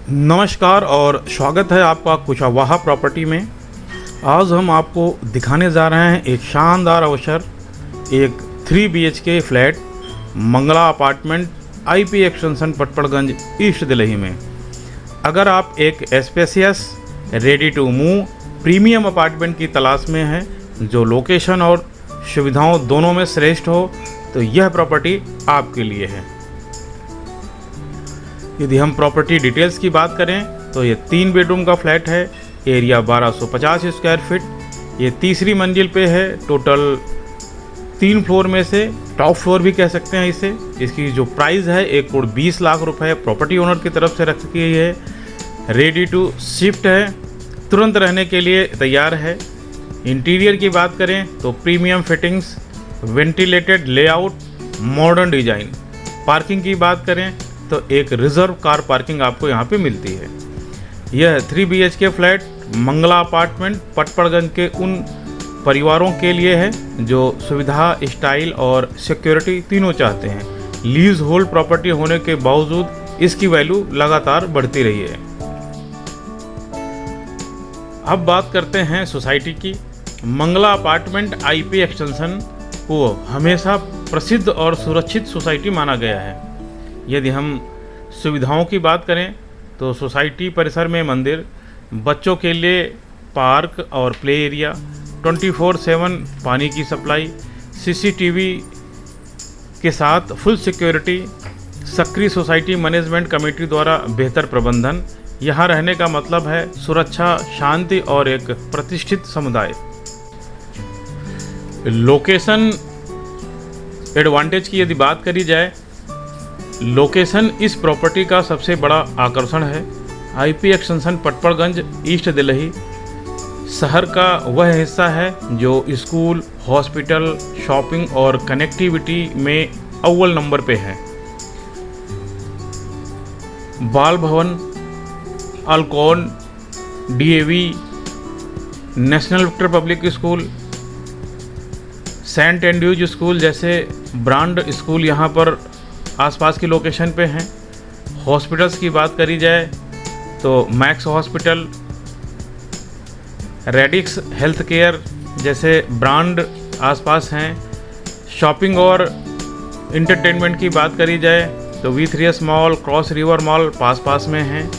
नमस्कार और स्वागत है आपका कुशावाहा प्रॉपर्टी में। आज हम आपको दिखाने जा रहे हैं एक शानदार अवसर, एक 3 BHK flat Mangla apartment IP extension Patparganj east Delhi में। अगर आप एक spacious ready to move premium apartment की तलाश में हैं जो लोकेशन और सुविधाओं दोनों में श्रेष्ठ हो, तो यह प्रॉपर्टी आपके लिए है। यदि हम प्रॉपर्टी डिटेल्स की बात करें तो ये 3 बेडरूम का फ्लैट है, एरिया 1250 स्क्वायर फीट। ये तीसरी मंजिल पे है। टोटल 3 फ्लोर में से टॉप फ्लोर भी कह सकते हैं इसे। इसकी जो प्राइस है 1,20,00,000 रुपये प्रॉपर्टी ओनर की तरफ से रखी गई है। रेडी टू शिफ्ट है, तुरंत रहने के लिए तैयार है। इंटीरियर की बात करें तो premium fittings, ventilated layout, modern design. Parking की बात करें तो एक रिजर्व कार पार्किंग आपको यहाँ पे मिलती है। यह 3 BHK flat Mangla apartment Patparganj के उन परिवारों के लिए है जो सुविधा, स्टाइल और सिक्योरिटी तीनों चाहते हैं। लीज होल्ड प्रॉपर्टी होने के बावजूद इसकी वैल्यू लगातार बढ़ती रही है। अब बात करते हैं सोसाइटी की। मंगला अपार्टमेंट IP एक्सटेंशन को हमेशा प्रसिद्ध और सुरक्षित सोसाइटी माना गया है। यदि हम सुविधाओं की बात करें तो सोसाइटी परिसर में मंदिर, बच्चों के लिए पार्क और प्ले एरिया, 24/7 पानी की सप्लाई, CCTV के साथ फुल सिक्योरिटी, सक्रिय सोसाइटी मैनेजमेंट कमेटी द्वारा बेहतर प्रबंधन। यहाँ रहने का मतलब है सुरक्षा, शांति और एक प्रतिष्ठित समुदाय। लोकेशन एडवांटेज की यदि बात करी जाए, लोकेशन इस प्रॉपर्टी का सबसे बड़ा आकर्षण है। IP extension Patparganj east Delhi शहर का वह हिस्सा है जो स्कूल, हॉस्पिटल, शॉपिंग और कनेक्टिविटी में अव्वल नंबर पे है। Bal Bhavan, Alcon, DAV, national victor public school, saint Andrews school जैसे ब्रांड स्कूल यहाँ पर आसपास की लोकेशन पे हैं। हॉस्पिटल्स की बात करी जाए तो max hospital, radix health care जैसे ब्रांड आसपास हैं। शॉपिंग और इंटरटेनमेंट की बात करी जाए तो V3S mall, Cross River Mall पास में हैं।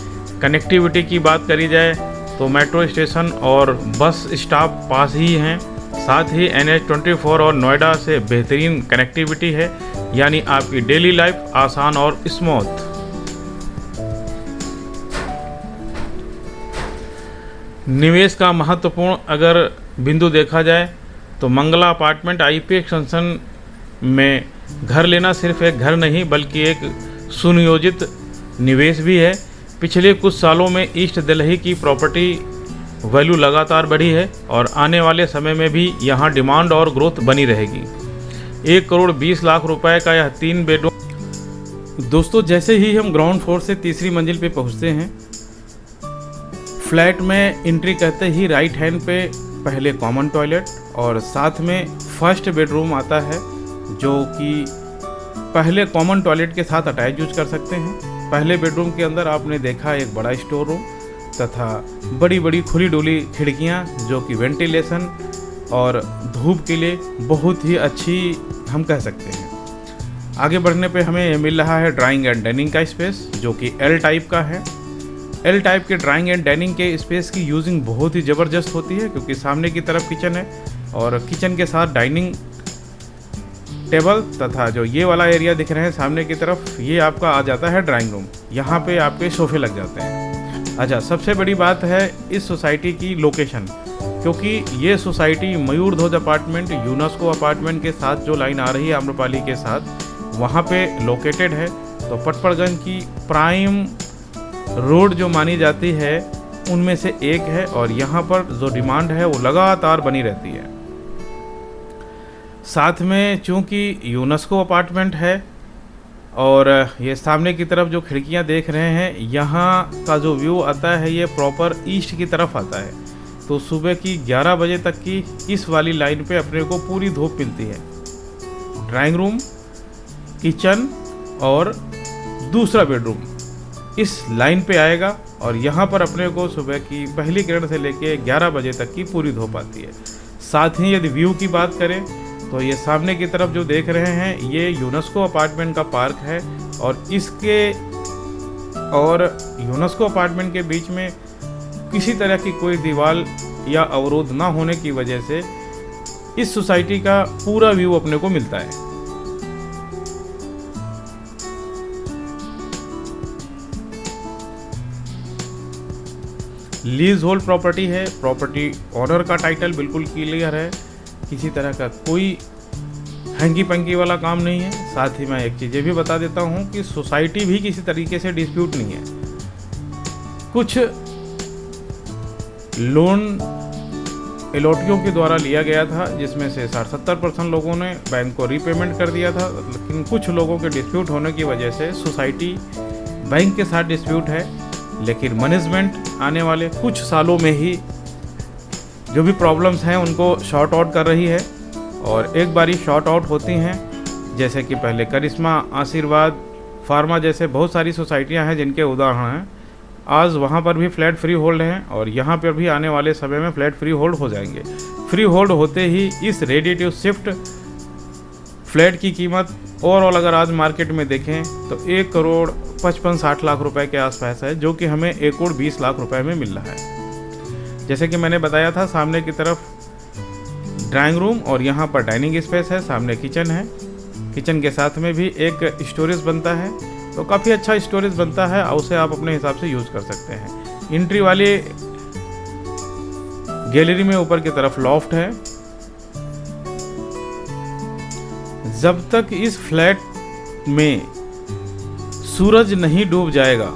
कनेक्टिविटी की बात करी जाए तो मेट्रो स्टेशन और बस स्टॉप पास ही हैं। साथ ही NH24 और नोएडा से बेहतरीन कनेक्टिविटी है, यानी आपकी डेली लाइफ आसान और स्मूथ। निवेश का महत्वपूर्ण अगर बिंदु देखा जाए तो मंगला अपार्टमेंट IP एक्सटेंशन में घर लेना सिर्फ एक घर नहीं बल्कि एक सुनियोजित निवेश भी है। पिछले कुछ सालों में ईस्ट दिल्ली की प्रॉपर्टी वैल्यू लगातार बढ़ी है और आने वाले समय में भी यहाँ डिमांड और ग्रोथ बनी रहेगी। 1,20,00,000 रुपये का यह 3 बेडरूम। दोस्तों, जैसे ही हम ग्राउंड फ्लोर से तीसरी मंजिल पे पहुँचते हैं, फ्लैट में एंट्री करते ही राइट हैंड पे पहले कॉमन टॉयलेट और साथ में फर्स्ट बेडरूम आता है जो कि पहले कॉमन टॉयलेट के साथ अटैच यूज कर सकते हैं। पहले बेडरूम के अंदर आपने देखा एक बड़ा स्टोर रूम तथा बड़ी बड़ी खुली डुली खिड़कियां जो कि वेंटिलेशन और धूप के लिए बहुत ही अच्छी हम कह सकते हैं। आगे बढ़ने पे हमें मिल रहा है ड्राइंग एंड डाइनिंग का स्पेस जो कि L टाइप का है। L टाइप के ड्राइंग एंड डाइनिंग के स्पेस की यूजिंग बहुत ही ज़बरदस्त होती है क्योंकि सामने की तरफ किचन है और किचन के साथ डाइनिंग टेबल तथा जो ये वाला एरिया दिख रहे हैं सामने की तरफ, ये आपका आ जाता है ड्राइंग रूम। यहाँ पे आपके सोफे लग जाते हैं। अच्छा, सबसे बड़ी बात है इस सोसाइटी की लोकेशन, क्योंकि ये सोसाइटी मयूर ध्वज अपार्टमेंट यूनेस्को अपार्टमेंट के साथ जो लाइन आ रही है आम्रपाली के साथ, वहाँ पे लोकेटेड है। तो पटपड़गंज की प्राइम रोड जो मानी जाती है उनमें से एक है और यहाँ पर जो डिमांड है वो लगातार बनी रहती है। साथ में चूँकि यूनेस्को अपार्टमेंट है और ये सामने की तरफ जो खिड़कियाँ देख रहे हैं, यहाँ का जो व्यू आता है ये प्रॉपर ईस्ट की तरफ आता है। तो सुबह की 11 बजे तक की इस वाली लाइन पे अपने को पूरी धूप मिलती है। ड्राइंग रूम, किचन और दूसरा बेडरूम इस लाइन पे आएगा और यहाँ पर अपने को सुबह की पहली किरण से लेके 11 बजे तक की पूरी धूप आती है। साथ ही यदि व्यू की बात करें तो ये सामने की तरफ जो देख रहे हैं ये यूनेस्को अपार्टमेंट का पार्क है और इसके और यूनेस्को अपार्टमेंट के बीच में किसी तरह की कोई दीवार या अवरोध ना होने की वजह से इस सोसाइटी का पूरा व्यू अपने को मिलता है। लीज होल्ड प्रॉपर्टी है, प्रॉपर्टी ऑनर का टाइटल बिल्कुल क्लियर है, किसी तरह का कोई हैंकी पंकी वाला काम नहीं है। साथ ही मैं एक चीज़ ये भी बता देता हूँ कि सोसाइटी भी किसी तरीके से डिस्प्यूट नहीं है। कुछ लोन एलॉटियों के द्वारा लिया गया था जिसमें से 60-70% लोगों ने बैंक को रीपेमेंट कर दिया था, लेकिन कुछ लोगों के डिस्प्यूट होने की वजह से सोसाइटी बैंक के साथ डिस्प्यूट है। लेकिन मैनेजमेंट आने वाले कुछ सालों में ही जो भी प्रॉब्लम्स हैं उनको शॉर्ट आउट कर रही है और एक बारी शॉर्ट आउट होती हैं, जैसे कि पहले करिश्मा, आशीर्वाद, फार्मा जैसे बहुत सारी सोसाइटियां हैं जिनके उदाहरण हैं। आज वहां पर भी फ्लैट फ्री होल्ड हैं और यहां पर भी आने वाले समय में फ्लैट फ्री होल्ड हो जाएंगे। फ्री होल्ड होते ही इस रेडी टू शिफ्ट फ्लैट की कीमत ओवरऑल अगर आज मार्केट में देखें तो 1,55-60 लाख रुपए के आसपास है, जो कि हमें 1,20 लाख रुपए में मिल रहा है। जैसे कि मैंने बताया था, सामने की तरफ ड्राइंग रूम और यहाँ पर डाइनिंग स्पेस है, सामने किचन है। किचन के साथ में भी एक स्टोरेज बनता है, तो काफ़ी अच्छा स्टोरेज बनता है और उसे आप अपने हिसाब से यूज़ कर सकते हैं। एंट्री वाली गैलरी में ऊपर की तरफ लॉफ्ट है। जब तक इस फ्लैट में सूरज नहीं डूब जाएगा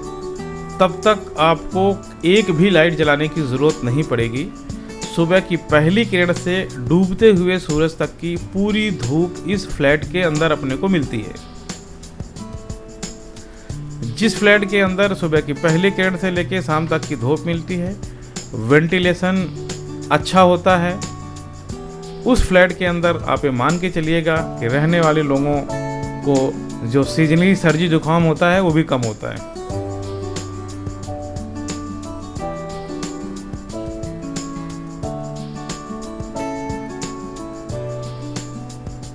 तब तक आपको एक भी लाइट जलाने की ज़रूरत नहीं पड़ेगी। सुबह की पहली किरण से डूबते हुए सूरज तक की पूरी धूप इस फ्लैट के अंदर अपने को मिलती है। जिस फ्लैट के अंदर सुबह की पहली किरण से लेकर शाम तक की धूप मिलती है, वेंटिलेशन अच्छा होता है, उस फ्लैट के अंदर आप ये मान के चलिएगा कि रहने वाले लोगों को जो सीजनली सर्दी जुकाम होता है वो भी कम होता है।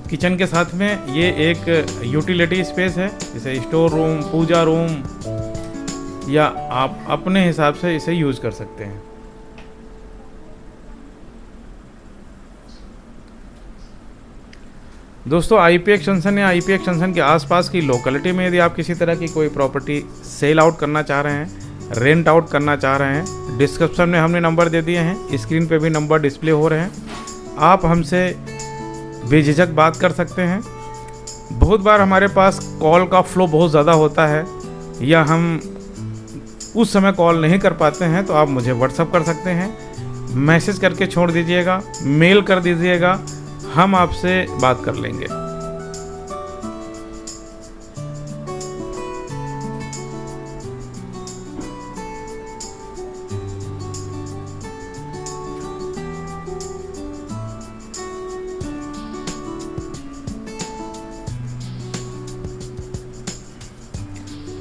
किचन के साथ में ये एक यूटिलिटी स्पेस है, जैसे स्टोर रूम, पूजा रूम, या आप अपने हिसाब से इसे यूज़ कर सकते हैं। दोस्तों, आईपी एक्सटेंशन या आईपी एक्सटेंशन के आसपास की लोकेलिटी में यदि आप किसी तरह की कोई प्रॉपर्टी सेल आउट करना चाह रहे हैं, रेंट आउट करना चाह रहे हैं, डिस्क्रिप्शन में हमने नंबर दे दिए हैं, स्क्रीन पे भी नंबर डिस्प्ले हो रहे हैं, आप हमसे बेझिझक बात कर सकते हैं। बहुत बार हमारे पास कॉल का फ्लो बहुत ज़्यादा होता है या हम उस समय कॉल नहीं कर पाते हैं, तो आप मुझे व्हाट्सअप कर सकते हैं, मैसेज करके छोड़ दीजिएगा, मेल कर दीजिएगा, हम आपसे बात कर लेंगे।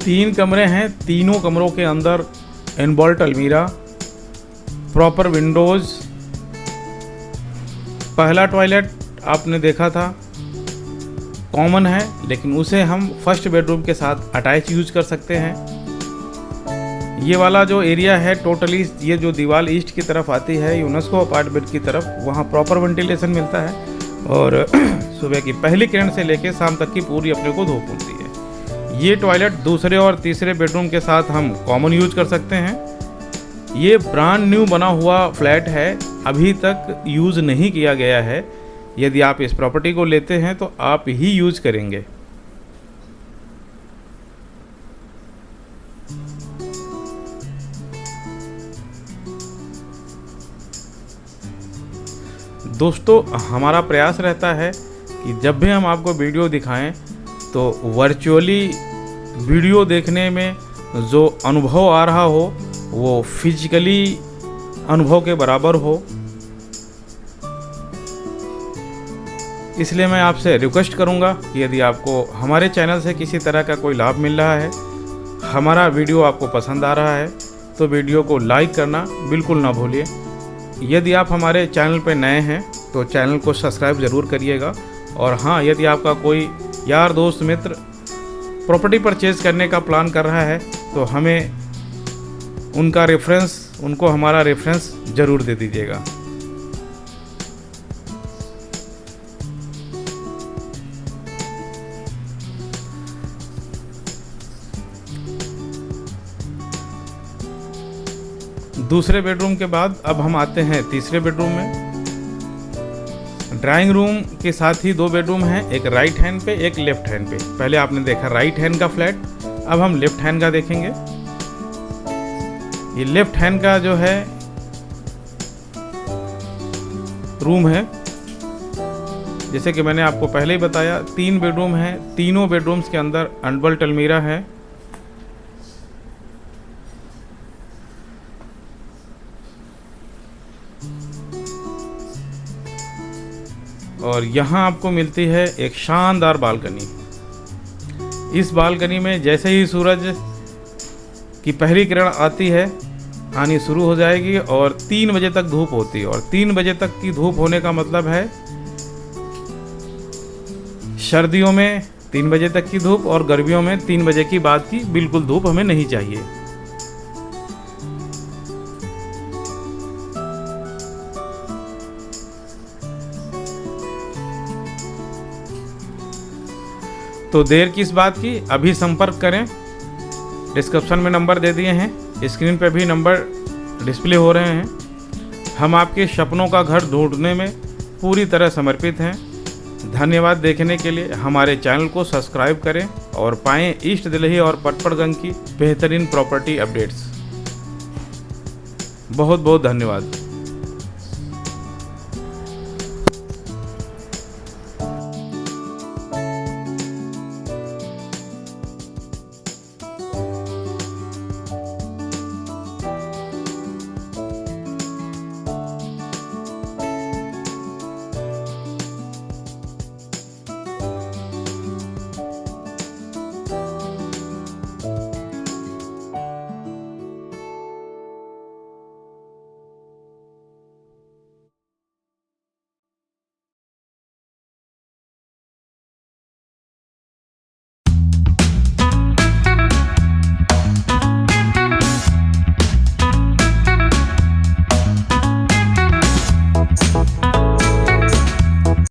तीन कमरे हैं, तीनों कमरों के अंदर इनबॉल्ट अलमीरा, प्रॉपर विंडोज। पहला टॉयलेट आपने देखा था कॉमन है, लेकिन उसे हम फर्स्ट बेडरूम के साथ अटैच यूज कर सकते हैं। ये वाला जो एरिया है टोटली, ये जो दीवार ईस्ट की तरफ आती है यूनेस्को अपार्टमेंट की तरफ, वहाँ प्रॉपर वेंटिलेशन मिलता है और सुबह की पहली किरण से लेकर शाम तक की पूरी अपने को धूप मिलती है। ये टॉयलेट दूसरे और तीसरे बेडरूम के साथ हम कॉमन यूज कर सकते हैं। ये ब्रांड न्यू बना हुआ फ्लैट है, अभी तक यूज़ नहीं किया गया है। यदि आप इस प्रॉपर्टी को लेते हैं तो आप ही यूज करेंगे। दोस्तों, हमारा प्रयास रहता है कि जब भी हम आपको वीडियो दिखाएं तो वर्चुअली वीडियो देखने में जो अनुभव आ रहा हो वो फिजिकली अनुभव के बराबर हो। इसलिए मैं आपसे रिक्वेस्ट करूंगा कि यदि आपको हमारे चैनल से किसी तरह का कोई लाभ मिल रहा है हमारा वीडियो आपको पसंद आ रहा है तो वीडियो को लाइक करना बिल्कुल ना भूलिए। यदि आप हमारे चैनल पर नए हैं तो चैनल को सब्सक्राइब ज़रूर करिएगा। और हाँ, यदि आपका कोई यार दोस्त मित्र प्रॉपर्टी परचेज़ करने का प्लान कर रहा है तो हमें उनको हमारा रेफरेंस ज़रूर दे दीजिएगा। दूसरे बेडरूम के बाद अब हम आते हैं तीसरे बेडरूम में। ड्राइंग रूम के साथ ही 2 बेडरूम हैं, एक राइट हैंड पे एक लेफ्ट हैंड पे। पहले आपने देखा राइट हैंड का फ्लैट, अब हम लेफ्ट हैंड का देखेंगे। ये लेफ्ट हैंड का जो है रूम है, जैसे कि मैंने आपको पहले ही बताया 3 बेडरूम है। तीनों बेडरूम्स के अंदर अनबल्ट अलमीरा है। और यहाँ आपको मिलती है एक शानदार बालकनी। इस बालकनी में जैसे ही सूरज की पहली किरण आनी शुरू हो जाएगी और 3 बजे तक धूप होती है। और 3 बजे तक की धूप होने का मतलब है सर्दियों में 3 बजे तक की धूप और गर्मियों में 3 बजे की बाद की बिल्कुल धूप हमें नहीं चाहिए। तो देर किस बात की, अभी संपर्क करें। डिस्क्रिप्शन में नंबर दे दिए हैं, स्क्रीन पे भी नंबर डिस्प्ले हो रहे हैं। हम आपके सपनों का घर ढूंढने में पूरी तरह समर्पित हैं। धन्यवाद देखने के लिए। हमारे चैनल को सब्सक्राइब करें और पाएं ईस्ट दिल्ली और पटपड़गंज की बेहतरीन प्रॉपर्टी अपडेट्स। बहुत बहुत धन्यवाद।